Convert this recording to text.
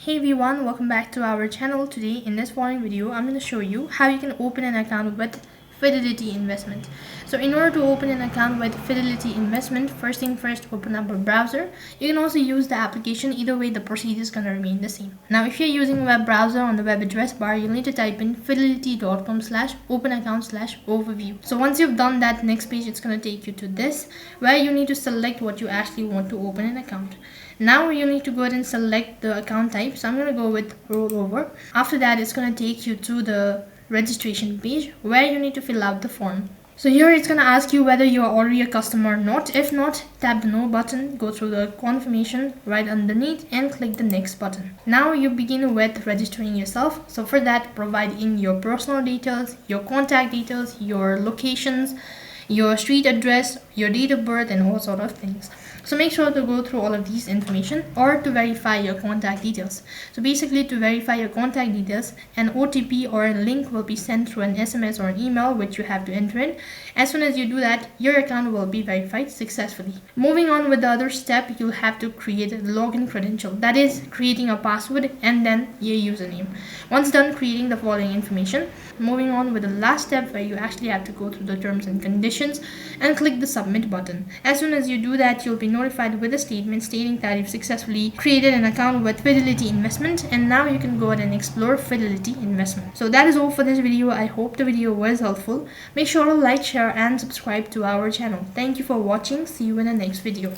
Hey everyone, welcome back to our channel. Today in this following video I'm going to show you how you can open an account with Fidelity Investment. So in order to open an account with Fidelity Investment, first thing first, open up a browser. You can also use the application. Either way the procedure is going to remain the same. Now if you're using a web browser, on the web address bar you'll need to type in fidelity.com/openaccount/overview. So once you've done that, next page it's going to take you to this, where you need to select what you actually want to open an account. Now you need to go ahead and select the account type. So I'm going to go with rollover. After that, it's going to take you to the registration page where you need to fill out the form. So here it's going to ask you whether you are already a customer or not. If not, tap the no button, go through the confirmation right underneath and click the next button. Now you begin with registering yourself. So for that, provide in your personal details, your contact details, your locations, your street address, your date of birth, and all sort of things. So make sure to go through all of these information, or to verify your contact details. So basically, to verify your contact details, an OTP or a link will be sent through an SMS or an email, which you have to enter in. As soon as you do that, your account will be verified successfully. Moving on with the other step, you'll have to create a login credential. That is creating a password and then your username. Once done creating the following information, moving on with the last step, where you actually have to go through the terms and conditions and click the submit button. As soon as you do that, you'll be notified with a statement stating that you've successfully created an account with Fidelity Investment, and now you can go ahead and explore Fidelity Investment. So that is all for this video. I hope the video was helpful. Make sure to like, share and subscribe to our channel. Thank you for watching. See you in the next video.